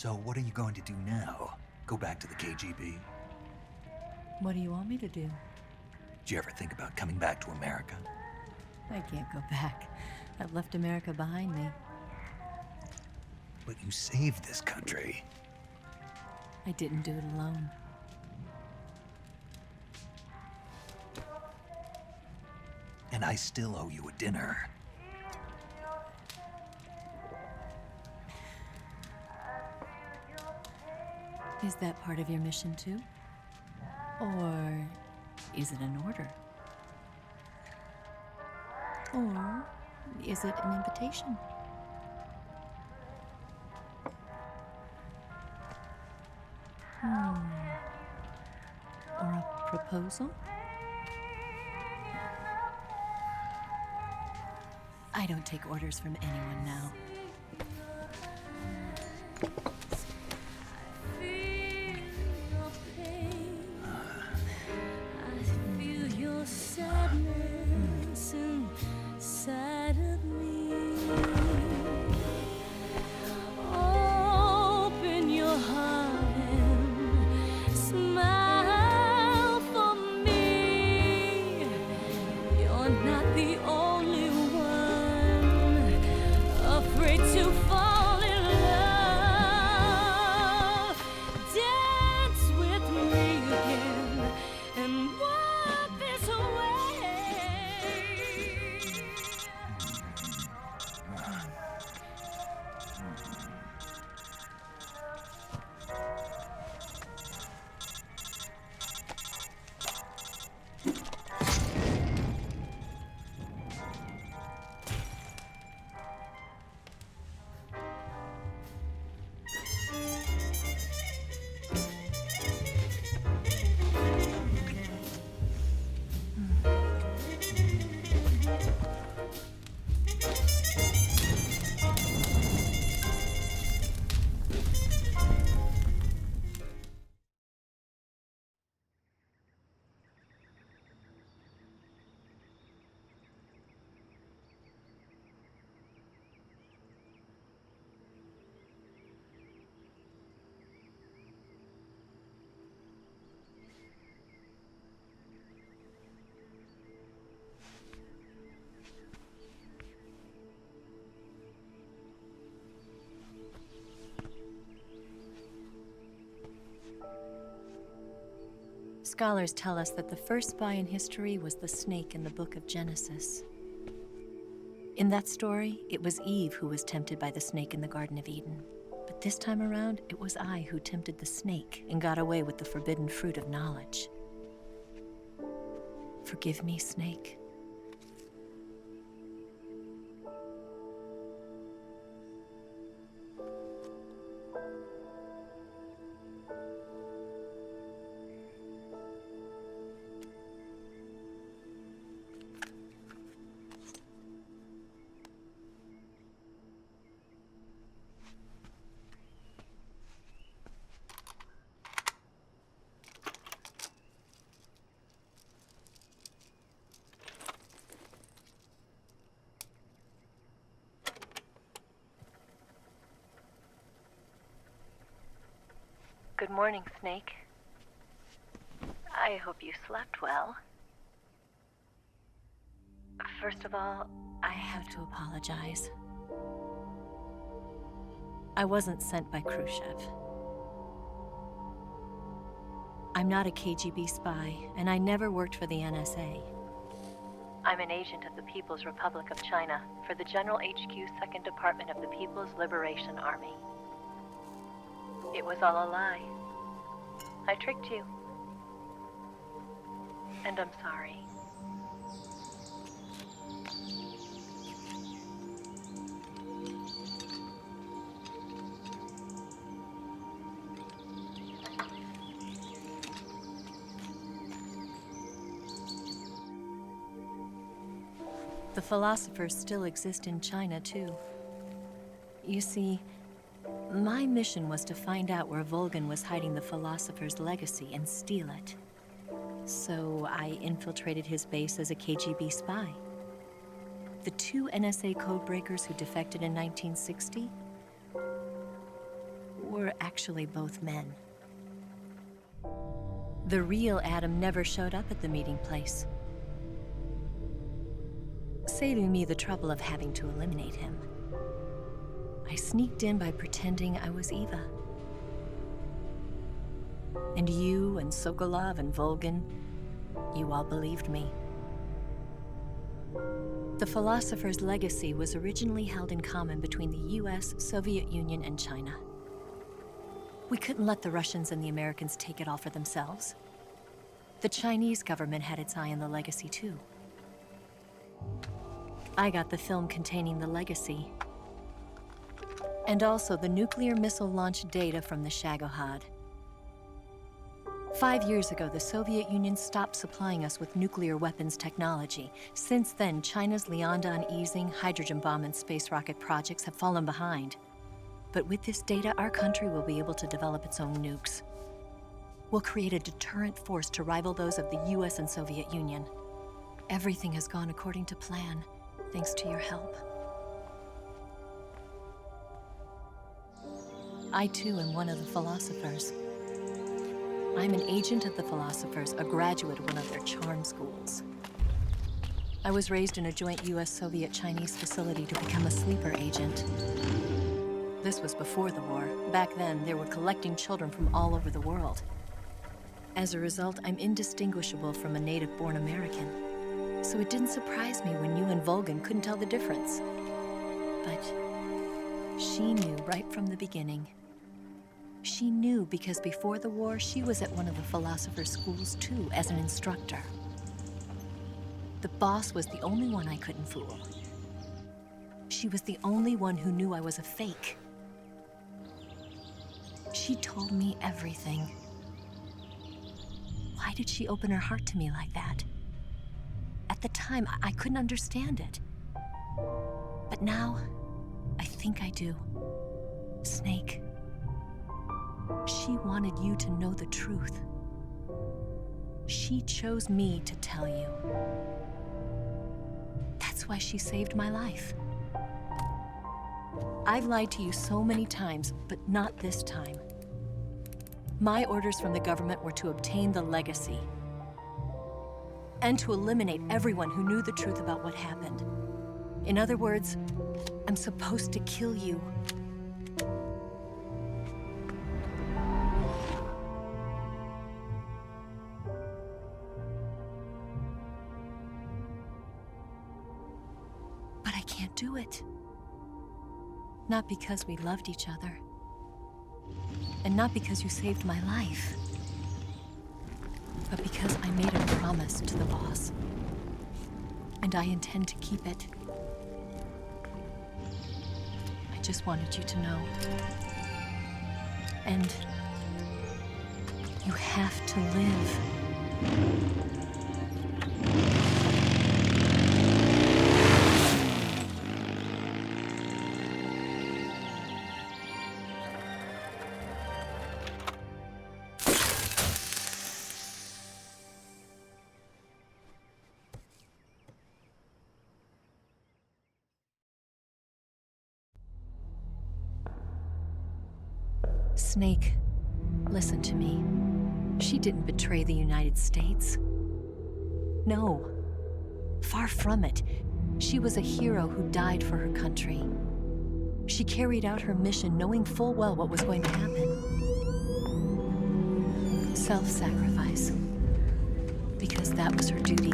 So what are you going to do now? Go back to the KGB? What do you want me to do? Did you ever think about coming back to America? I can't go back. I've left America behind me. But you saved this country. I didn't do it alone. And I still owe you a dinner. Is that part of your mission too? Or is it an order? Or is it an invitation? Or a proposal? I don't take orders from anyone now. Scholars tell us that the first spy in history was the snake in the book of Genesis. In that story, it was Eve who was tempted by the snake in the Garden of Eden. But this time around, it was I who tempted the snake and got away with the forbidden fruit of knowledge. Forgive me, snake. Good morning, Snake. I hope you slept well. First of all, I have to apologize. I wasn't sent by Khrushchev. I'm not a KGB spy, and I never worked for the NSA. I'm an agent of the People's Republic of China for the General HQ 2nd Department of the People's Liberation Army. It was all a lie. I tricked you. And I'm sorry. The philosophers still exist in China, too. You see, my mission was to find out where Volgan was hiding the philosopher's legacy and steal it. So I infiltrated his base as a KGB spy. The 2 NSA codebreakers who defected in 1960 were were actually both men. The real Adam never showed up at the meeting place, saving me the trouble of having to eliminate him. I sneaked in by pretending I was Eva. And you and Sokolov and Volgan, you all believed me. The philosopher's legacy was originally held in common between the US, Soviet Union, and China. We couldn't let the Russians and the Americans take it all for themselves. The Chinese government had its eye on the legacy too. I got the film containing the legacy, and also the nuclear missile launch data from the Shagohod. 5 years ago, the Soviet Union stopped supplying us with nuclear weapons technology. Since then, China's Liaodong easing, hydrogen bomb, and space rocket projects have fallen behind. But with this data, our country will be able to develop its own nukes. We'll create a deterrent force to rival those of the US and Soviet Union. Everything has gone according to plan, thanks to your help. I too am one of the philosophers. I'm an agent of the philosophers, a graduate of one of their charm schools. I was raised in a joint US-Soviet-Chinese facility to become a sleeper agent. This was before the war. Back then, they were collecting children from all over the world. As a result, I'm indistinguishable from a native-born American. So it didn't surprise me when you and Volgan couldn't tell the difference. But she knew right from the beginning. She knew because before the war, she was at one of the philosopher's schools too, as an instructor. The boss was the only one I couldn't fool. She was the only one who knew I was a fake. She told me everything. Why did she open her heart to me like that? At the time, I couldn't understand it. But now, I think I do. Snake. She wanted you to know the truth. She chose me to tell you. That's why she saved my life. I've lied to you so many times, but not this time. My orders from the government were to obtain the legacy and to eliminate everyone who knew the truth about what happened. In other words, I'm supposed to kill you. But I can't do it. Not because we loved each other. And not because you saved my life. But because I made a promise to the boss. And I intend to keep it. I just wanted you to know. And you have to live. Snake, listen to me. She didn't betray the United States. No, far from it. She was a hero who died for her country. She carried out her mission knowing full well what was going to happen. Self-sacrifice. Because that was her duty.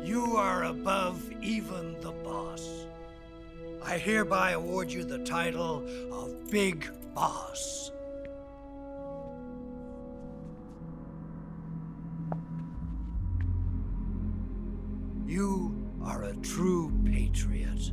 You are above even the boss. I hereby award you the title of Big Boss. You are a true patriot.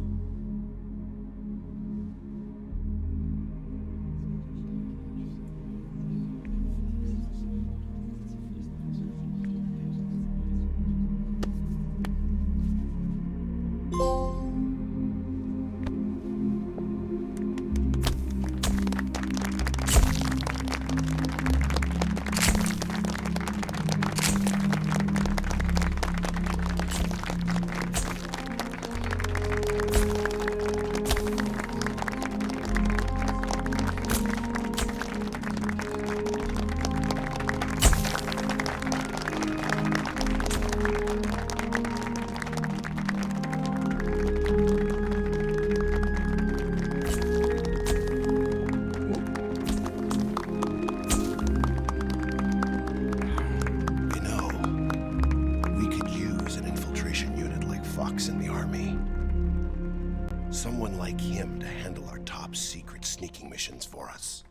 like him to handle our top secret sneaking missions for us.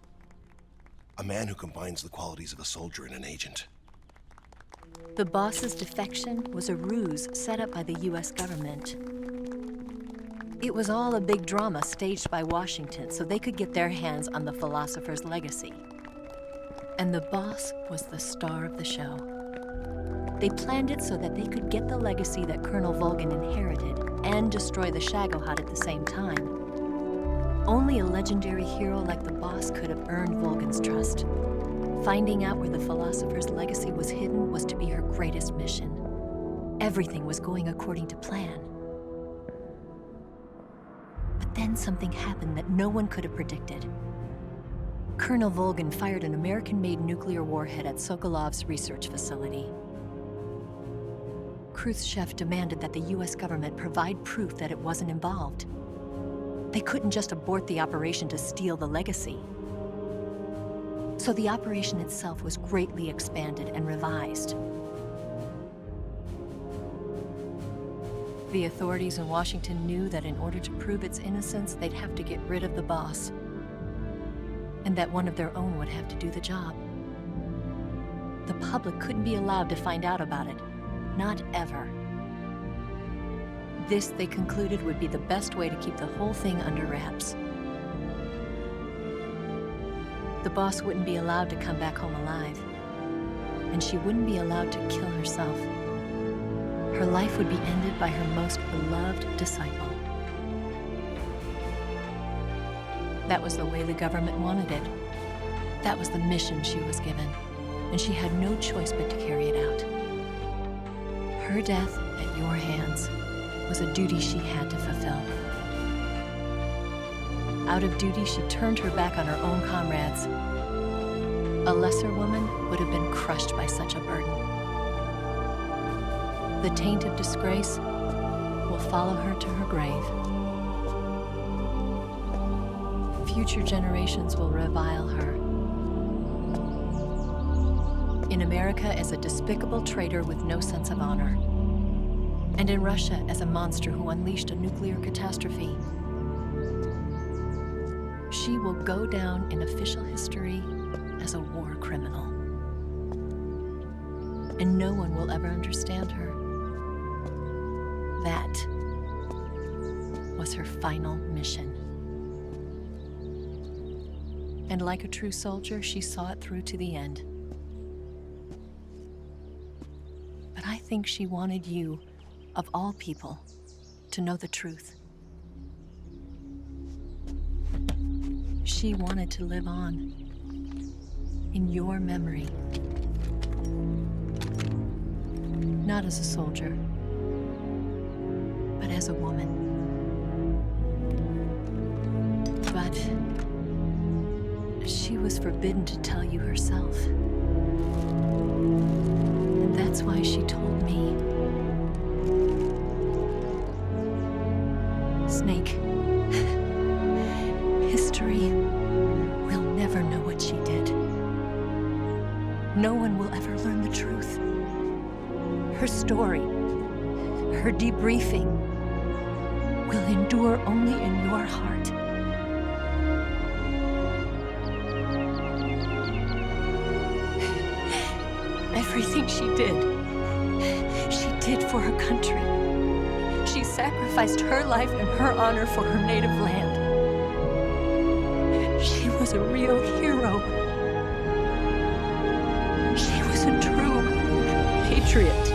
A man who combines the qualities of a soldier and an agent. The boss's defection was a ruse set up by the US government. It was all a big drama staged by Washington so they could get their hands on the philosopher's legacy. And the boss was the star of the show. They planned it so that they could get the legacy that Colonel Volgin inherited and destroy the Shagohod at the same time. Only a legendary hero like the boss could have earned Volgin's trust. Finding out where the philosopher's legacy was hidden was to be her greatest mission. Everything was going according to plan. But then something happened that no one could have predicted. Colonel Volgin fired an American-made nuclear warhead at Sokolov's research facility. Khrushchev demanded that the US government provide proof that it wasn't involved. They couldn't just abort the operation to steal the legacy. So the operation itself was greatly expanded and revised. The authorities in Washington knew that in order to prove its innocence, they'd have to get rid of the boss, and that one of their own would have to do the job. The public couldn't be allowed to find out about it, not ever. This, they concluded, would be the best way to keep the whole thing under wraps. The boss wouldn't be allowed to come back home alive, and she wouldn't be allowed to kill herself. Her life would be ended by her most beloved disciple. That was the way the government wanted it. That was the mission she was given, and she had no choice but to carry it out. Her death at your hands was a duty she had to fulfill. Out of duty, she turned her back on her own comrades. A lesser woman would have been crushed by such a burden. The taint of disgrace will follow her to her grave. Future generations will revile her. In America as a despicable traitor with no sense of honor. And in Russia as a monster who unleashed a nuclear catastrophe. She will go down in official history as a war criminal. And no one will ever understand her. That was her final mission. And like a true soldier, she saw it through to the end. But I think she wanted you, of all people, to know the truth. She wanted to live on in your memory. Not as a soldier, but as a woman. But she was forbidden to tell you herself. And that's why she told me. Snake, history will never know what she did. No one will ever learn the truth. Her story, her debriefing, will endure only in your heart. Everything she did for her country. She sacrificed her life and her honor for her native land. She was a real hero. She was a true patriot.